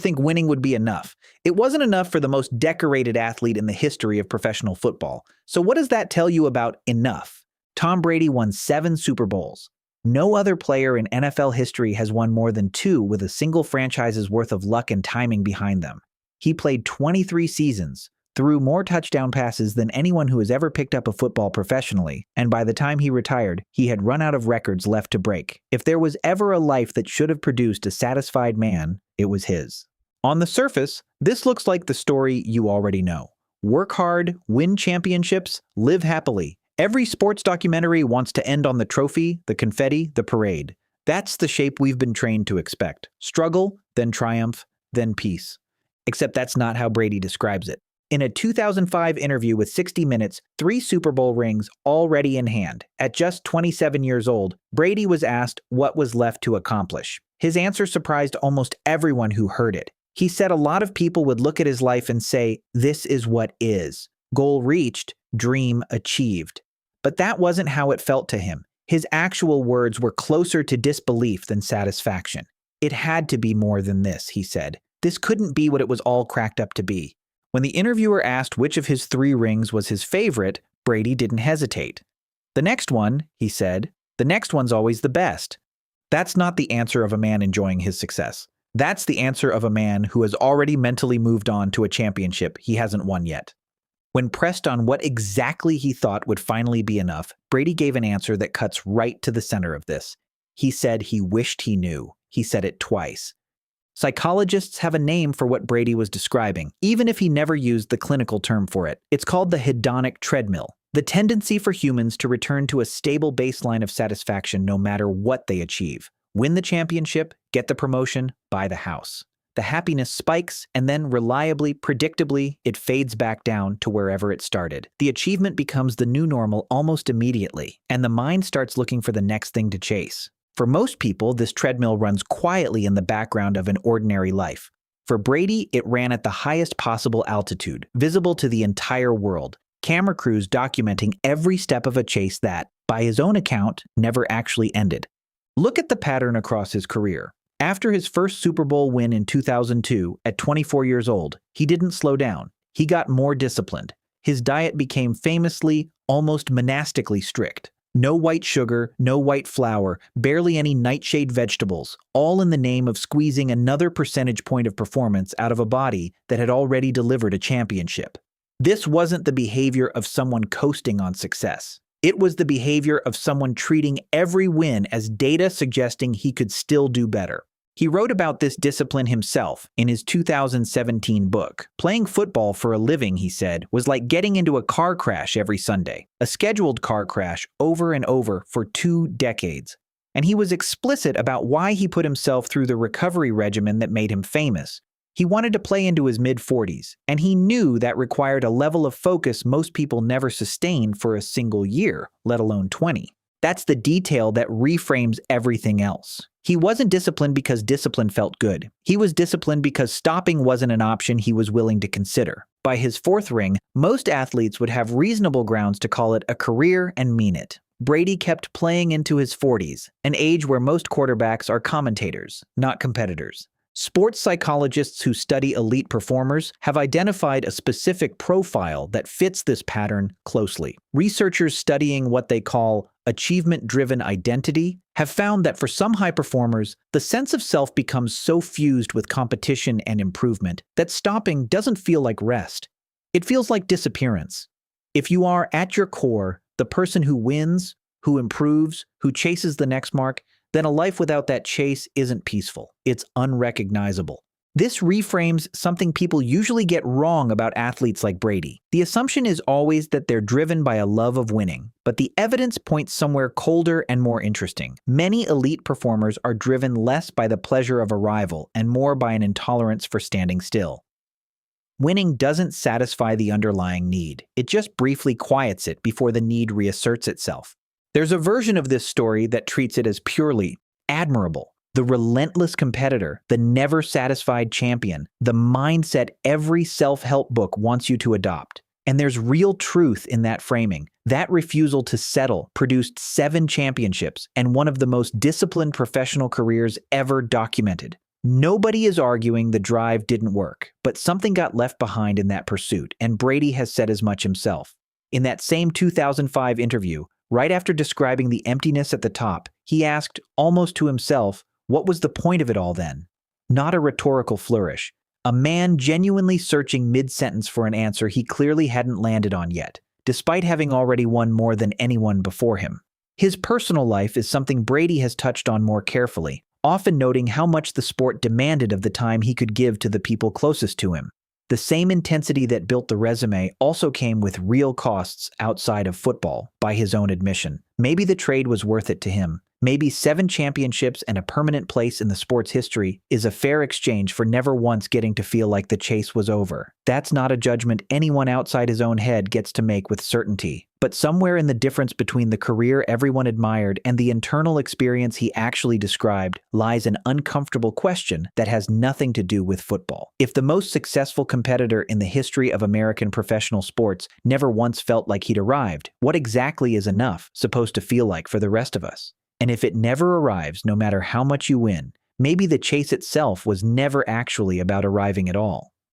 think winning would be enough. It wasn't enough for the most decorated athlete in the history of professional football. So what does that tell you about enough? Tom Brady won 7 Super Bowls. No other player in NFL history has won more than 2 with a single franchise's worth of luck and timing behind them. He played 23 seasons, threw more touchdown passes than anyone who has ever picked up a football professionally, and by the time he retired, he had run out of records left to break. If there was ever a life that should have produced a satisfied man, it was his. On the surface, this looks like the story you already know. Work hard, win championships, live happily. Every sports documentary wants to end on the trophy, the confetti, the parade. That's the shape we've been trained to expect. Struggle, then triumph, then peace. Except that's not how Brady describes it. In a 2005 interview with 60 Minutes, 3 Super Bowl rings already in hand. At just 27 years old, Brady was asked what was left to accomplish. His answer surprised almost everyone who heard it. He said a lot of people would look at his life and say, "This is what is. Goal reached, dream achieved." But that wasn't how it felt to him. His actual words were closer to disbelief than satisfaction. "It had to be more than this," he said. "This couldn't be what it was all cracked up to be." When the interviewer asked which of his 3 rings was his favorite, Brady didn't hesitate. "The next one," he said, "the next one's always the best." That's not the answer of a man enjoying his success. That's the answer of a man who has already mentally moved on to a championship he hasn't won yet. When pressed on what exactly he thought would finally be enough, Brady gave an answer that cuts right to the center of this. He said he wished he knew. He said it twice. Psychologists have a name for what Brady was describing, even if he never used the clinical term for it. It's called the hedonic treadmill, the tendency for humans to return to a stable baseline of satisfaction no matter what they achieve. Win the championship, get the promotion, buy the house. The happiness spikes, and then reliably, predictably, it fades back down to wherever it started. The achievement becomes the new normal almost immediately, and the mind starts looking for the next thing to chase. For most people, this treadmill runs quietly in the background of an ordinary life. For Brady, it ran at the highest possible altitude, visible to the entire world. Camera crews documenting every step of a chase that, by his own account, never actually ended. Look at the pattern across his career. After his first Super Bowl win in 2002, at 24 years old, he didn't slow down. He got more disciplined. His diet became famously, almost monastically strict. No white sugar, no white flour, barely any nightshade vegetables, all in the name of squeezing another percentage point of performance out of a body that had already delivered a championship. This wasn't the behavior of someone coasting on success. It was the behavior of someone treating every win as data suggesting he could still do better. He wrote about this discipline himself in his 2017 book. Playing football for a living, he said, was like getting into a car crash every Sunday, a scheduled car crash over and over for 2 decades. And he was explicit about why he put himself through the recovery regimen that made him famous. He wanted to play into his mid-40s, and he knew that required a level of focus most people never sustain for a single year, let alone 20. That's the detail that reframes everything else. He wasn't disciplined because discipline felt good. He was disciplined because stopping wasn't an option he was willing to consider. By his 4th ring, most athletes would have reasonable grounds to call it a career and mean it. Brady kept playing into his 40s, an age where most quarterbacks are commentators, not competitors. Sports psychologists who study elite performers have identified a specific profile that fits this pattern closely. Researchers studying what they call achievement-driven identity have found that for some high performers, the sense of self becomes so fused with competition and improvement that stopping doesn't feel like rest. It feels like disappearance. If you are, at your core, the person who wins, who improves, who chases the next mark, then a life without that chase isn't peaceful. It's unrecognizable. This reframes something people usually get wrong about athletes like Brady. The assumption is always that they're driven by a love of winning, but the evidence points somewhere colder and more interesting. Many elite performers are driven less by the pleasure of arrival and more by an intolerance for standing still. Winning doesn't satisfy the underlying need. It just briefly quiets it before the need reasserts itself. There's a version of this story that treats it as purely admirable. The relentless competitor, the never-satisfied champion, the mindset every self-help book wants you to adopt. And there's real truth in that framing. That refusal to settle produced 7 championships and one of the most disciplined professional careers ever documented. Nobody is arguing the drive didn't work, but something got left behind in that pursuit, and Brady has said as much himself. In that same 2005 interview, right after describing the emptiness at the top, he asked, almost to himself, what was the point of it all then? Not a rhetorical flourish. A man genuinely searching mid-sentence for an answer he clearly hadn't landed on yet, despite having already won more than anyone before him. His personal life is something Brady has touched on more carefully, often noting how much the sport demanded of the time he could give to the people closest to him. The same intensity that built the resume also came with real costs outside of football, by his own admission. Maybe the trade was worth it to him. Maybe 7 championships and a permanent place in the sport's history is a fair exchange for never once getting to feel like the chase was over. That's not a judgment anyone outside his own head gets to make with certainty. But somewhere in the difference between the career everyone admired and the internal experience he actually described lies an uncomfortable question that has nothing to do with football. If the most successful competitor in the history of American professional sports never once felt like he'd arrived, what exactly is enough supposed to feel like for the rest of us? And if it never arrives, no matter how much you win, maybe the chase itself was never actually about arriving at all.